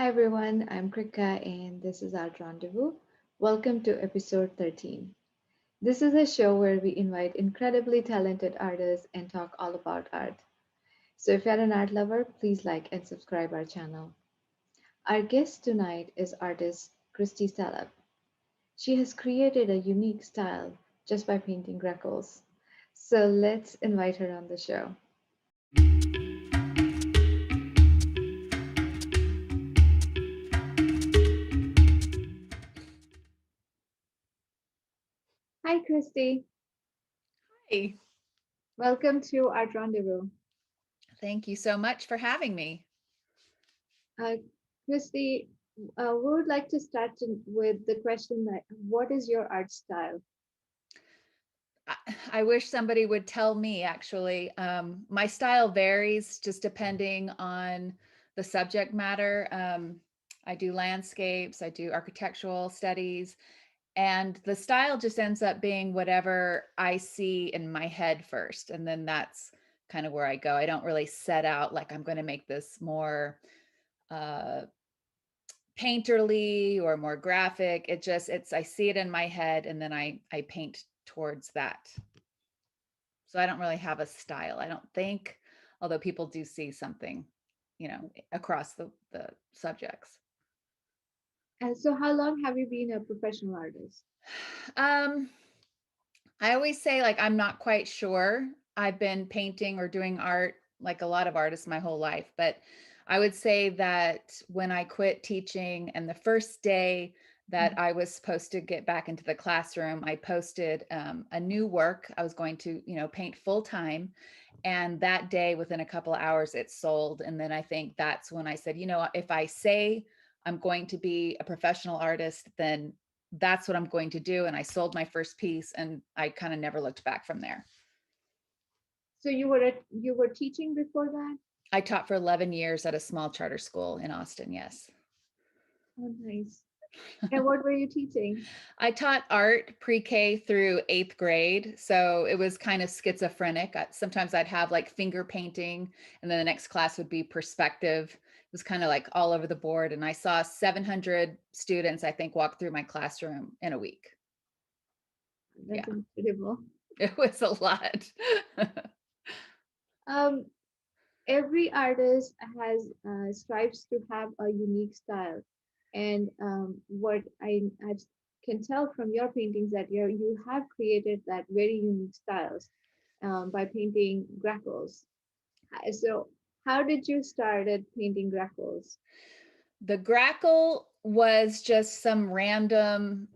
Hi everyone, I'm Krika and this is our Rendezvous. Welcome to episode 13. This is a show where we invite incredibly talented artists and talk all about art. So if you're an art lover, please like and subscribe our channel. Our guest tonight is artist Christy Stallop. She has created a unique style just by painting grackles. So let's invite her on the show. Hi Christy, Hey, welcome to Art Rendezvous. thank you so much for having me. Uh, Christy, we would like to start with the question that what is your art style? I wish somebody would tell me actually. My style varies just depending on the subject matter. I do landscapes, I do architectural studies, and the style just ends up being whatever I see in my head first. And then that's kind of where I go. I don't really set out like I'm going to make this more uh, painterly or more graphic. It's I see it in my head and then I paint towards that. So I don't really have a style, I don't think, although people do see something, across the subjects. And so, how long have you been a professional artist? Um I always say like I'm not quite sure. I've been painting or doing art like a lot of artists my whole life, but I would say that when I quit teaching and the first day that I was supposed to get back into the classroom, I posted a new work. I was going to, paint full time. And that day, within a couple of hours, it sold. And then I think that's when I said, if I say I'm going to be a professional artist, then that's what I'm going to do. And I sold my first piece and I kind of never looked back from there. So you were teaching before that? I taught for 11 years at a small charter school in Austin. Yes. Oh, nice. And what were you teaching? I taught art pre-K through 8th grade. So it was kind of schizophrenic. Sometimes I'd have like finger painting, and then the next class would be perspective. It was kind of like all over the board. And I saw 700 students, I think, walk through my classroom in a week. That's Yeah, incredible. it was a lot. Um, every artist has strives to have a unique style, and what I can tell from your paintings that you have created that very unique styles by painting grackles. So, how did you started painting grackles? The grackle was just some random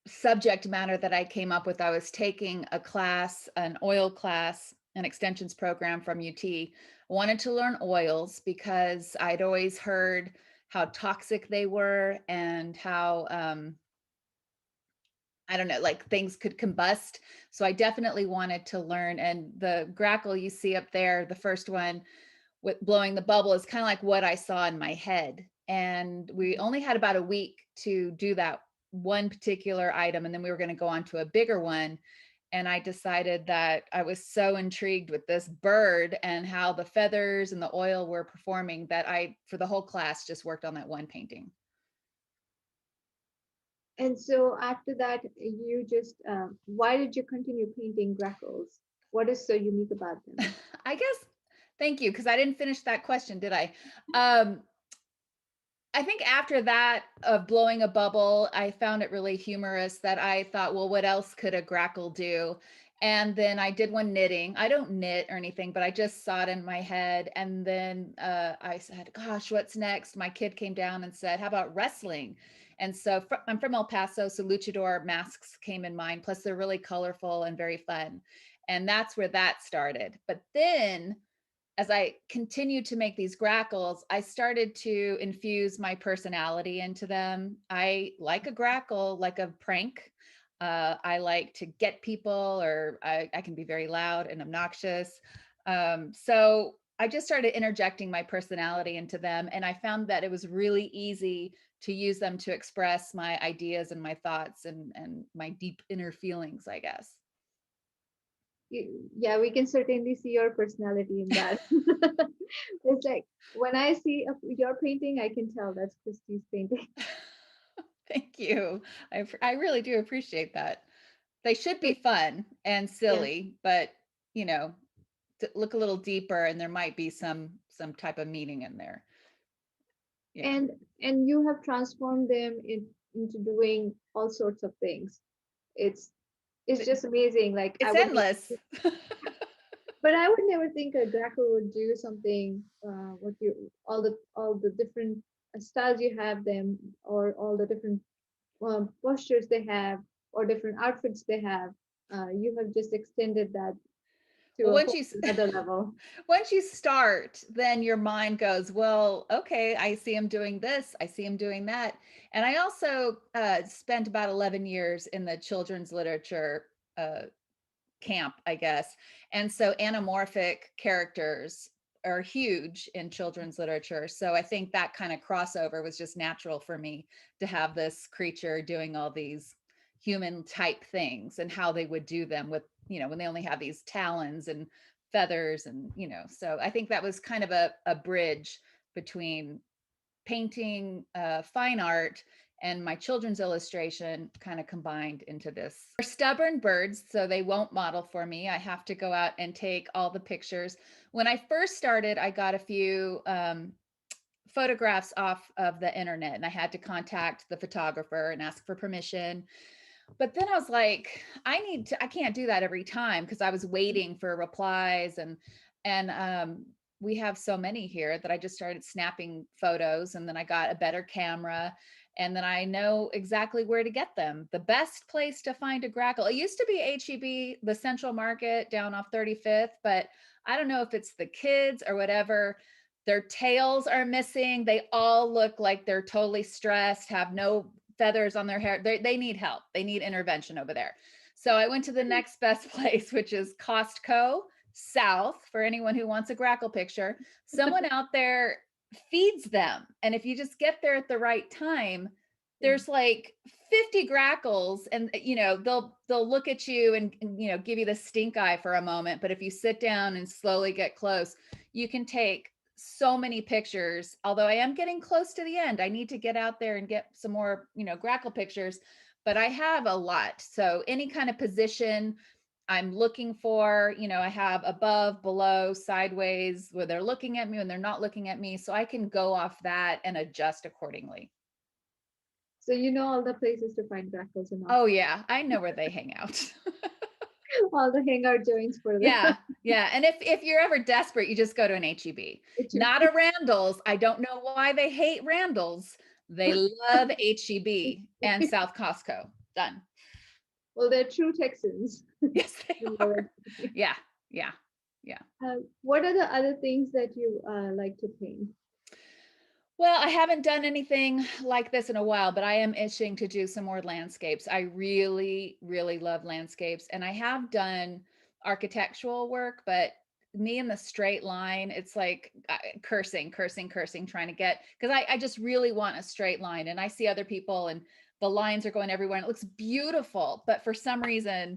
subject matter that I came up with. I was taking a class, an oil class, an extensions program from UT. I wanted to learn oils because I'd always heard how toxic they were and how I don't know, like things could combust. So I definitely wanted to learn. And the grackle you see up there, the first one with blowing the bubble, is kind of like what I saw in my head. And we only had about a week to do that one particular item. And then we were going to go on to a bigger one. And I decided that I was so intrigued with this bird and how the feathers and the oil were performing that for the whole class, just worked on that one painting. And so after that, you just why did you continue painting grackles? What is so unique about them? I guess, thank you, because I didn't finish that question, did I? Um, I think after that of blowing a bubble, I found it really humorous that I thought, well, what else could a grackle do? And then I did one knitting. I don't knit or anything, but I just saw it in my head. And then I said, gosh, what's next? My kid came down and said, how about wrestling? And so I'm from El Paso, so luchador masks came in mind. Plus, they're really colorful and very fun. And that's where that started. But then as I continued to make these grackles, I started to infuse my personality into them. I like a grackle, like a prank. I like to get people, or I can be very loud and obnoxious. So I just started interjecting my personality into them. And I found that it was really easy to use them to express my ideas and my thoughts and my deep inner feelings, I guess. Yeah, we can certainly see your personality in that. It's like when I see your painting, I can tell that's Christy's painting. Thank you. I really do appreciate that. They should So, be fun and yeah, silly, but you know, to look a little deeper and there might be some type of meaning in there. Yeah. and and you have transformed them into doing all sorts of things. It's it's It- just amazing. Like I It's would never, endless. but I would never think a Greco would do something. What you all the different styles you have them, or all the different postures they have, or different outfits they have. You have just extended that to Well, a whole another level. once you start, then your mind goes, well, okay, I see him doing this, I see him doing that. And I also spent about 11 years in the children's literature uh, camp, I guess. And so anamorphic characters are huge in children's literature. So I think that kind of crossover was just natural for me to have this creature doing all these human type things and how they would do them with, when they only have these talons and feathers and, so I think that was kind of a bridge between painting, fine art, and my children's illustration kind of combined into this. They're stubborn birds, so they won't model for me. I have to go out and take all the pictures. When I first started, I got a few photographs off of the internet, and I had to contact the photographer and ask for permission. But then I was like, I can't do that every time because I was waiting for replies and we have so many here that I just started snapping photos, and then I got a better camera, and then I know exactly where to get them. The best place to find a grackle, it used to be HEB, the Central Market down off 35th, but I don't know if it's the kids or whatever. Their tails are missing. They all look like they're totally stressed, have no feathers on their hair. They need help. They need intervention over there. So I went to the next best place, which is Costco South, for anyone who wants a grackle picture. Someone out there feeds them. And if you just get there at the right time, Yeah. there's like 50 grackles, and they'll look at you and give you the stink eye for a moment, but if you sit down and slowly get close, you can take so many pictures. Although I am getting close to the end, I need to get out there and get some more grackle pictures, but I have a lot. So any kind of position I'm looking for, I have above, below, sideways, where they're looking at me and they're not looking at me, so I can go off that and adjust accordingly. So you know all the places to find grackles and Oh yeah, I know where they hang out. all the hangout joints for them. Yeah, yeah. And if you're ever desperate, you just go to an HEB, It should not be. a Randall's. I don't know why they hate Randall's. They love HEB and South Costco. Done. Well, they're true Texans. Yes, they You know are. it. Yeah, yeah, yeah. What are the other things that you like to paint? Well, I haven't done anything like this in a while, but I am itching to do some more landscapes. I really, really love landscapes, and I have done architectural work, but me in the straight line, it's like cursing, cursing, cursing, trying to get, because I just really want a straight line, and I see other people and the lines are going everywhere and it looks beautiful, but for some reason,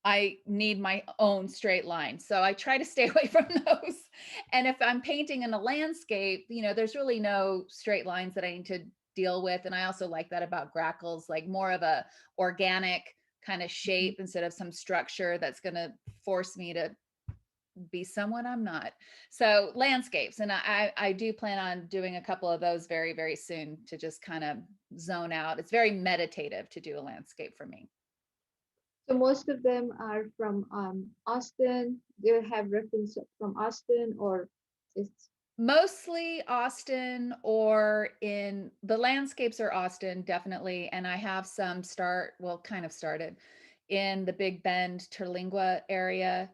I need my own straight line. So I try to stay away from those. And if I'm painting in a landscape, there's really no straight lines that I need to deal with. And I also like that about grackles, like more of a organic kind of shape instead of some structure that's going to force me to be someone I'm not. So landscapes, and I do plan on doing a couple of those very, very soon to just kind of zone out. It's very meditative to do a landscape for me. So most of them are from Austin. They have reference from Austin, or it's Mostly Austin, or in the landscapes are Austin, definitely. And I have some kind of started in the Big Bend, Terlingua area.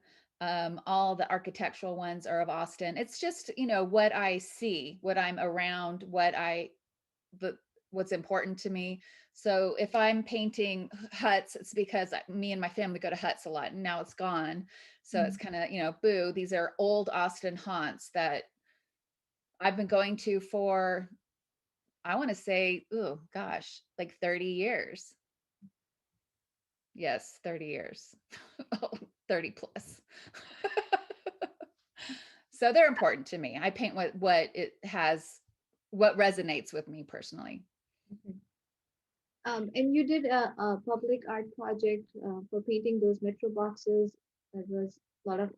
All the architectural ones are of Austin. It's just, what I see, what I'm around, the, what's important to me. So if I'm painting huts, it's because me and my family go to huts a lot and now it's gone. So it's kind of, boo, these are old Austin haunts that I've been going to for, I want to say, oh gosh, like 30 years. Yes, 30 years. 30 plus. So they're important to me. I paint what it has, what resonates with me personally. Okay. And you did a public art project for painting those metro boxes. That was a lot of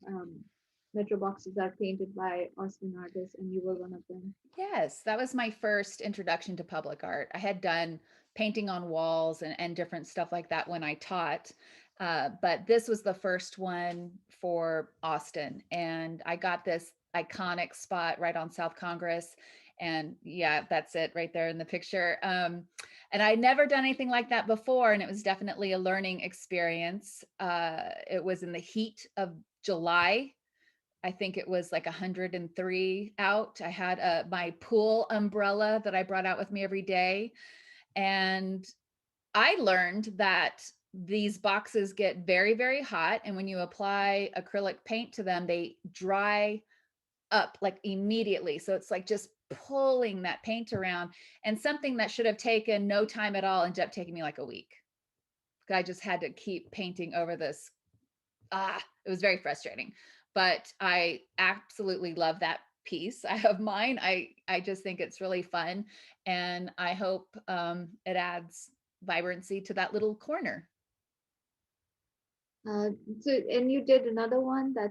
metro boxes are painted by Austin artists, and you were one of them. Yes, that was my first introduction to public art. I had done painting on walls and different stuff like that when I taught. But this was the first one for Austin. And I got this iconic spot right on South Congress. And yeah, that's it right there in the picture. And I'd never done anything like that before. And it was definitely a learning experience. It was in the heat of July. I think it was like 103 out. I had my pool umbrella that I brought out with me every day. And I learned that these boxes get very, very hot. And when you apply acrylic paint to them, they dry up like immediately. So it's like just pulling that paint around. And something that should have taken no time at all ended up taking me like a week. I just had to keep painting over this. It was very frustrating, but I absolutely love that piece. I have mine. I just think it's really fun, and I hope it adds vibrancy to that little corner. Uh, so, and you did another one that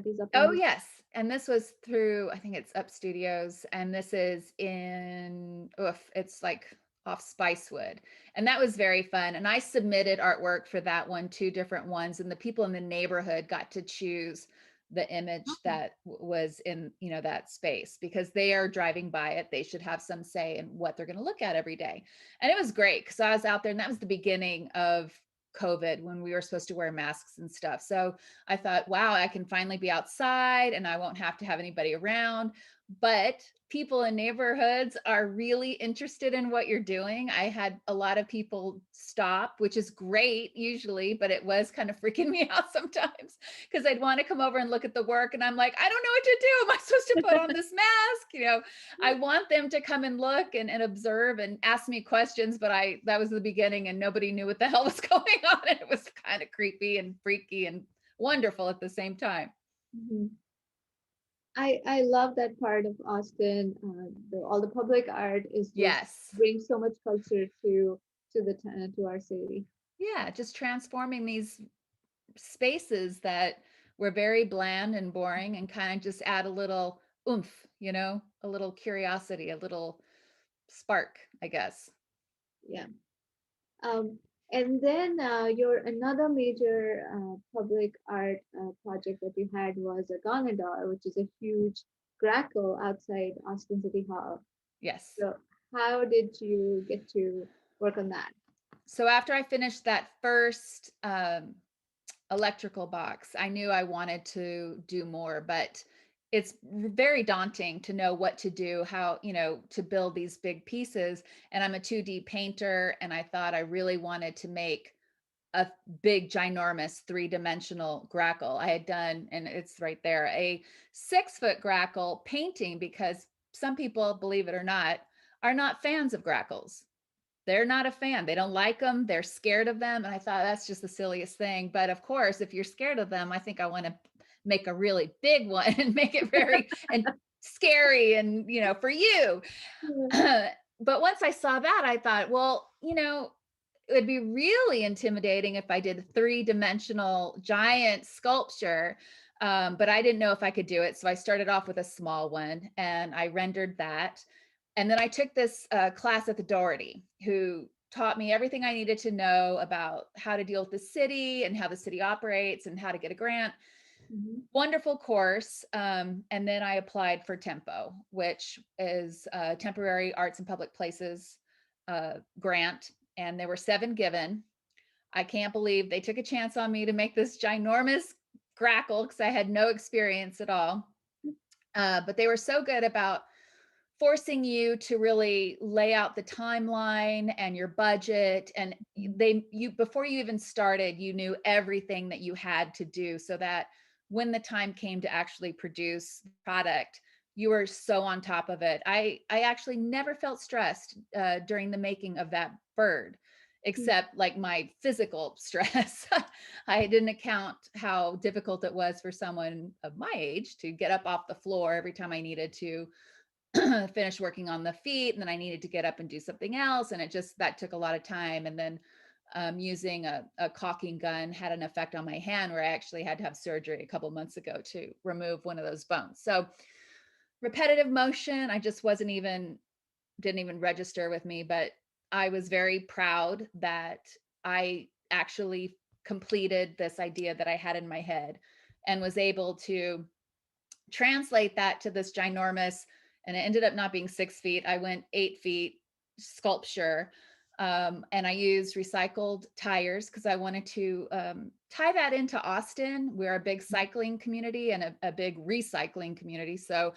is up on Oh the. yes, and this was through, I think it's Up Studios, and this is it's like off Spicewood, and that was very fun. And I submitted artwork for that one, two different ones, and the people in the neighborhood got to choose the image Oh, that was in, that space, because they are driving by it. They should have some say in what they're going to look at every day. And it was great because I was out there, and that was the beginning of COVID when we were supposed to wear masks and stuff. So I thought, wow, I can finally be outside and I won't have to have anybody around. But people in neighborhoods are really interested in what you're doing. I had a lot of people stop, which is great usually, but it was kind of freaking me out sometimes because they'd want to come over and look at the work. And I'm like, I don't know what to do. Am I supposed to put on this mask? I want them to come and look and observe and ask me questions, but that was the beginning and nobody knew what the hell was going on. And it was kind of creepy and freaky and wonderful at the same time. mhm. I love that part of Austin. All the public art is just Yes. brings so much culture to our city. Yeah, just transforming these spaces that were very bland and boring and kind of just add a little oomph, a little curiosity, a little spark, I guess. Yeah. Um, and then your another major public art project that you had was a Ganador, which is a huge grackle outside Austin City Hall. Yes. So how did you get to work on that? So after I finished that first electrical box, I knew I wanted to do more, but it's very daunting to know what to do, how, to build these big pieces. And I'm a 2D painter, and I thought I really wanted to make a big, ginormous three-dimensional grackle. I had done, and it's right there, a 6-foot grackle painting because some people, believe it or not, are not fans of grackles. They're not a fan. They don't like them. They're scared of them. And I thought that's just the silliest thing. But of course, if you're scared of them, I think I want to make a really big one and make it very and scary and, for you. Yeah. But once I saw that, I thought, well, it would be really intimidating if I did a three-dimensional giant sculpture. But I didn't know if I could do it. So I started off with a small one and I rendered that. And then I took this class at the Doherty, who taught me everything I needed to know about how to deal with the city and how the city operates and how to get a grant. Mhm. Wonderful course. And then I applied for Tempo, which is a temporary arts and public places grant. And there were 7 given. I can't believe they took a chance on me to make this ginormous grackle because I had no experience at all. But they were so good about forcing you to really lay out the timeline and your budget, and you before you even started, you knew everything that you had to do so that when the time came to actually produce the product, you were so on top of it. I actually never felt stressed during the making of that bird. except like my physical stress. I didn't account how difficult it was for someone of my age to get up off the floor every time I needed to finish working on the feet, and then I needed to get up and do something else, and that took a lot of time. And then using a caulking gun had an effect on my hand, where I actually had to have surgery a couple months ago to remove one of those bones. So repetitive motion, I just didn't even register with me. But I was very proud that I actually completed this idea that I had in my head, and was able to translate that to this ginormous, and it ended up not being 6 feet. I went 8 feet sculpture. And I used recycled tires because I wanted to tie that into Austin. We're a big cycling community and a big recycling community. So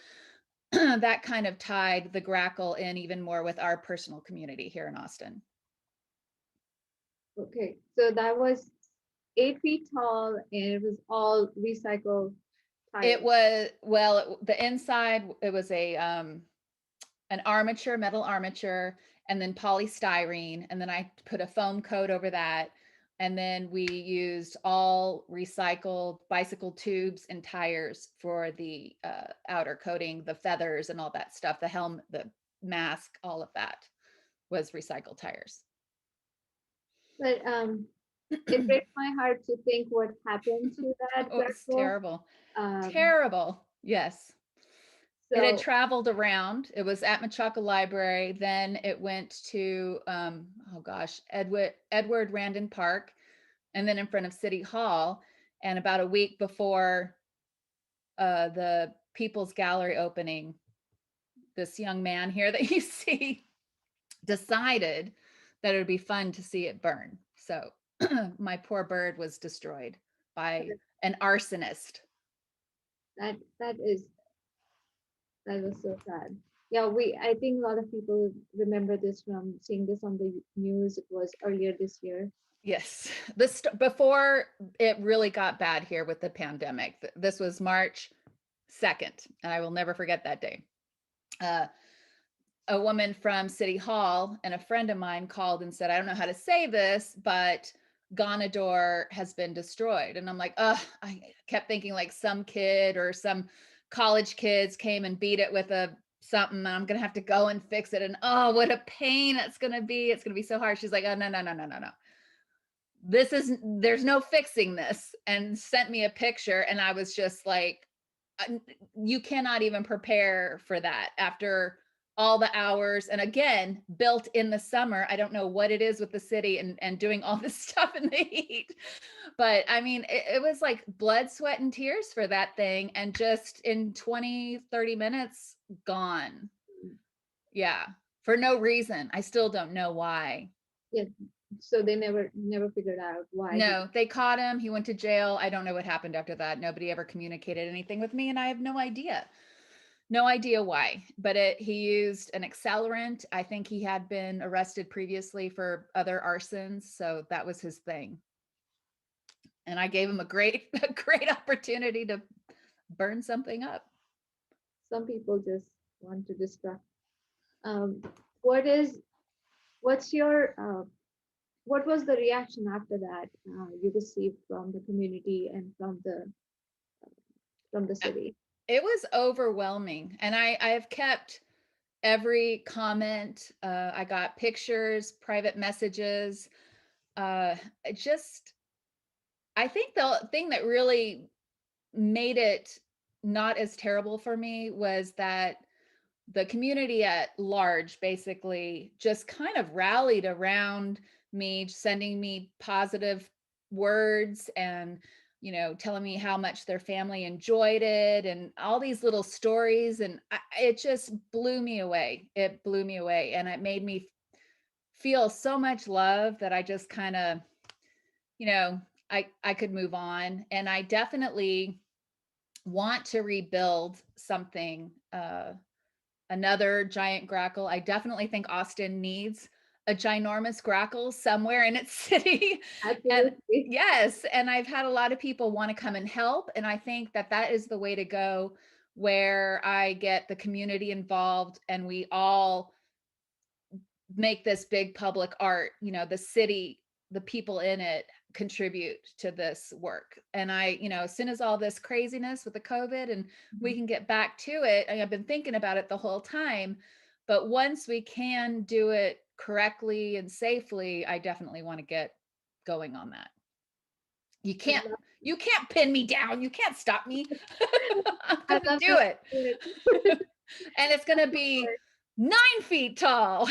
that kind of tied the grackle in even more with our personal community here in Austin. Okay, so that was 8 feet tall and it was all recycled It tires. was, well, the inside, it was an armature, metal armature, and then polystyrene. And then I put a foam coat over that. And then we used all recycled bicycle tubes and tires for the outer coating, the feathers and all that stuff, the helmet, the mask, all of that was recycled tires. But it breaks my heart to think what happened to that Oh, it's gravel. terrible. Um, Terrible. Yes. It had so traveled around. It was at Machaca Library. Then it went to, oh gosh, Edward Randon Park, and then in front of City Hall. And about a week before the People's Gallery opening, this young man here that you see decided that it would be fun to see it burn. So my poor bird was destroyed by an arsonist. that that is that was so sad. Yeah, I think a lot of people remember this from seeing this on the news. It was earlier this year. Yes, this before it really got bad here with the pandemic. This was March 2nd, and I will never forget that day. Uh, a woman from City Hall and a friend of mine called and said, I don't know how to say this, but Ganador has been destroyed. And I'm like, I kept thinking like some kid or some college kids came and beat it with a something, and I'm gonna have to go and fix it. And oh, what a pain it's gonna be. It's gonna be so hard. She's like, oh, no, no, no, no, no, no. There's no fixing this, and sent me a picture. And I was just like, you cannot even prepare for that after all the hours. And again, built in the summer. I don't know what it is with the city and doing all this stuff in the heat. But I mean, it was like blood, sweat, and tears for that thing. And just in 20, 30 minutes, gone. Yeah. For no reason. I still don't know why. Yeah, so they never figured out why he. No, they caught him. He went to jail. I don't know what happened after that. Nobody ever communicated anything with me, and I have no idea. No idea why. But he used an accelerant. I think he had been arrested previously for other arsons, so that was his thing. And I gave him a great a great opportunity to burn something up. Some people just want to distract. Um, what is what's your what was the reaction after that you received from the community and from the city? It was overwhelming, and I have kept every comment. I got pictures, private messages. It just, I think the thing that really made it not as terrible for me was that the community at large basically just kind of rallied around me, sending me positive words, and telling me how much their family enjoyed it, and all these little stories. And it just blew me away. It blew me away, and it made me feel so much love that I just kind of, you know I could move on. And I definitely want to rebuild something, another giant grackle. I definitely think Austin needs a ginormous grackle somewhere in its city. And Absolutely. yes, and I've had a lot of people want to come and help. And I think that that is the way to go, where I get the community involved and we all make this big public art, the city, the people in it contribute to this work. And as soon as all this craziness with the COVID and we Mhm. can get back to it, I've been thinking about it the whole time, but once we can do it correctly and safely, I definitely want to get going on that. You I'd can't love, you can't pin me down. You can't stop me. I'm I'd gonna love do to it. do it. And it's gonna be 9 feet tall.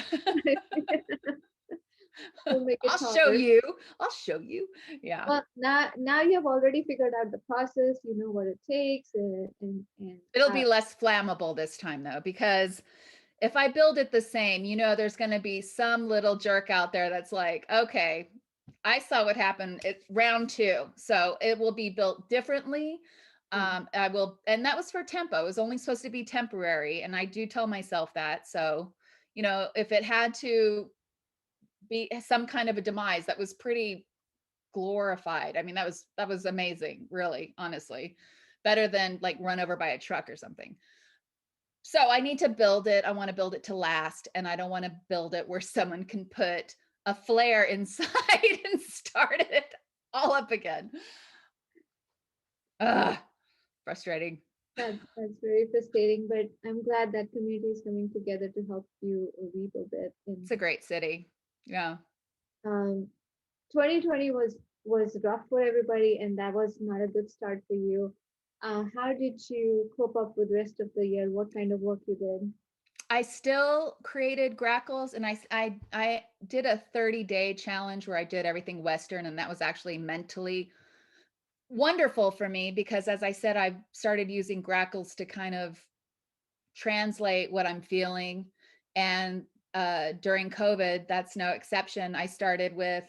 We'll make it I'll show taller. you. I'll show you. Yeah. Well, now you've already figured out the process. You know what it takes, and It'll how. be less flammable this time though, because if I build it the same, there's going to be some little jerk out there that's like, okay, I saw what happened at round 2. So it will be built differently. Yeah. I will, and that was for tempo. It was only supposed to be temporary. And I do tell myself that. So, if it had to be some kind of a demise, that was pretty glorified. I mean, that was amazing, really, honestly. Better than like run over by a truck or something. So I need to build it. I want to build it to last, and I don't want to build it where someone can put a flare inside and start it all up again. Ugh, frustrating. That's very frustrating, but I'm glad that community is coming together to help you rebuild it. It's And a great city. Yeah. um, 2020 was rough for everybody, and that was not a good start for you. How did you cope up with the rest of the year? What kind of work you did? I still created grackles, and I did a 30-day challenge where I did everything Western, and that was actually mentally wonderful for me because, as I said, I started using grackles to kind of translate what I'm feeling. And during COVID, that's no exception. I started with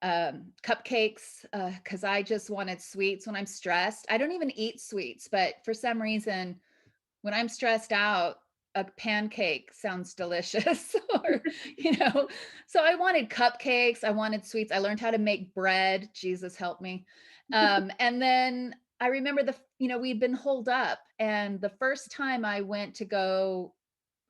cupcakes because I just wanted sweets when I'm stressed. I don't even eat sweets, but for some reason, when I'm stressed out, a pancake sounds delicious. Or, so I wanted cupcakes. I wanted sweets. I learned how to make bread. Jesus help me. And then I remember we'd been holed up. And the first time I went to go,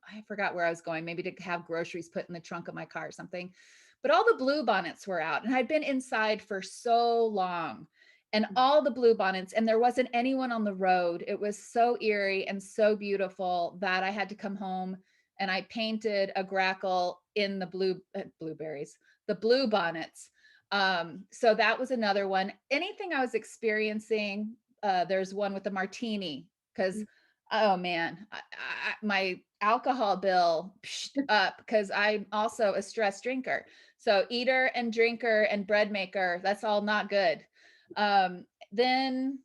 I forgot where I was going, maybe to have groceries put in the trunk of my car or something. But all the blue bonnets were out, and I'd been inside for so long, and all the blue bonnets, and there wasn't anyone on the road. It was so eerie and so beautiful that I had to come home and I painted a grackle in the blueberries, the blue bonnets. So that was another one. Anything I was experiencing, there's one with the martini because oh man, my alcohol bill up because I'm also a stress drinker. So eater and drinker and bread maker, that's all not good. Then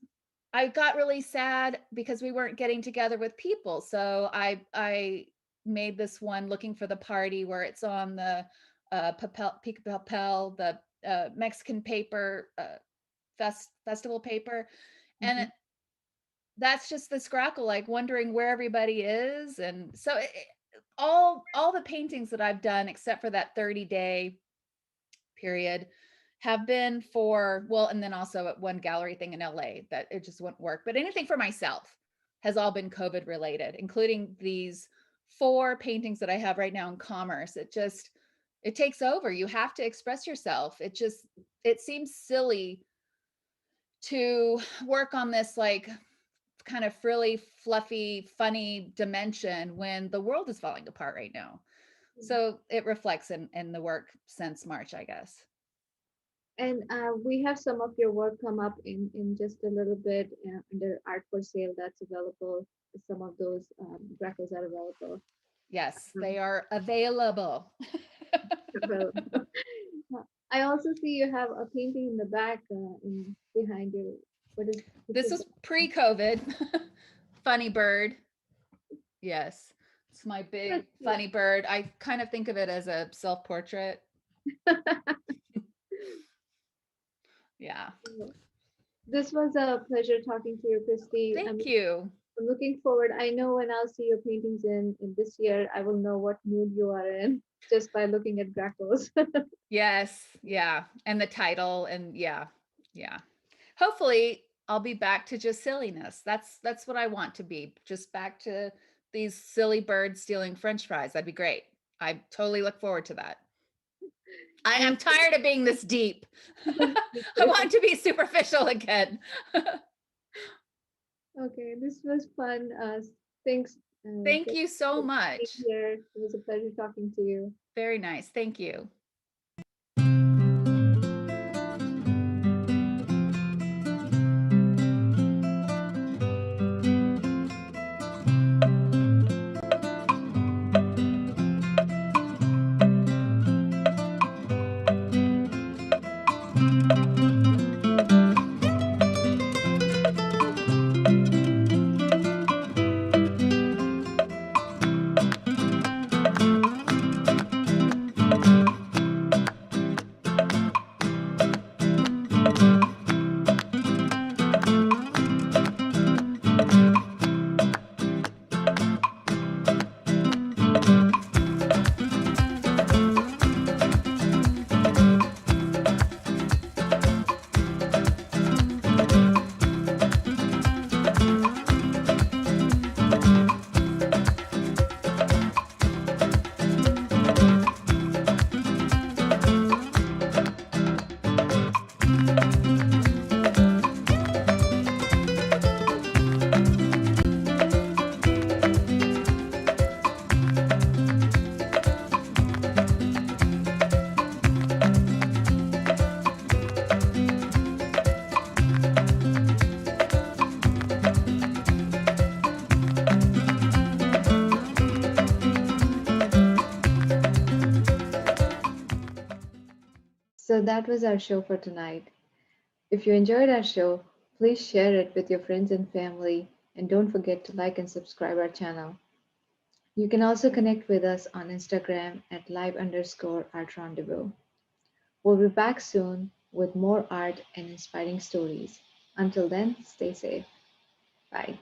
I got really sad because we weren't getting together with people. So I made this one looking for the party where it's on the pica papel, the Mexican paper festival paper, and Mhm. that's just this grackle, like wondering where everybody is. And so all the paintings that I've done except for that 30-day period have been for, well, and then also at one gallery thing in LA that it just wouldn't work, but anything for myself has all been COVID related, including these 4 paintings that I have right now in Commerce. It takes over. You have to express yourself. It seems silly to work on this like kind of frilly, fluffy, funny dimension when the world is falling apart right now. So it reflects in the work since March, I guess. And we have some of your work come up in just a little bit under art for sale that's available. Some of those grackles are available. Yes, Um, they are available. well, I also see you have a painting in the back in behind you. Which This is was pre-COVID. Funny bird. Yes. It's my that's big cute. funny bird. I kind of think of it as a self-portrait. Yeah. This was a pleasure talking to you, Christy. Thank you. I'm looking forward. I know when I'll see your paintings in this year, I will know what mood you are in just by looking at grackles. Yes. Yeah. And the title and yeah. Yeah. Hopefully I'll be back to just silliness. That's what I want to be. Just back to these silly birds stealing French fries. That'd be great. I totally look forward to that. I am tired of being this deep. I want to be superficial again. Okay, this was fun. Thanks, Thank thanks you so for being much. here. It was a pleasure talking to you. Very nice. Thank you. So that was our show for tonight. If you enjoyed our show, please share it with your friends and family, and don't forget to like and subscribe our channel. You can also connect with us on Instagram at live_art rendezvous. We'll be back soon with more art and inspiring stories. Until then, stay safe. Bye.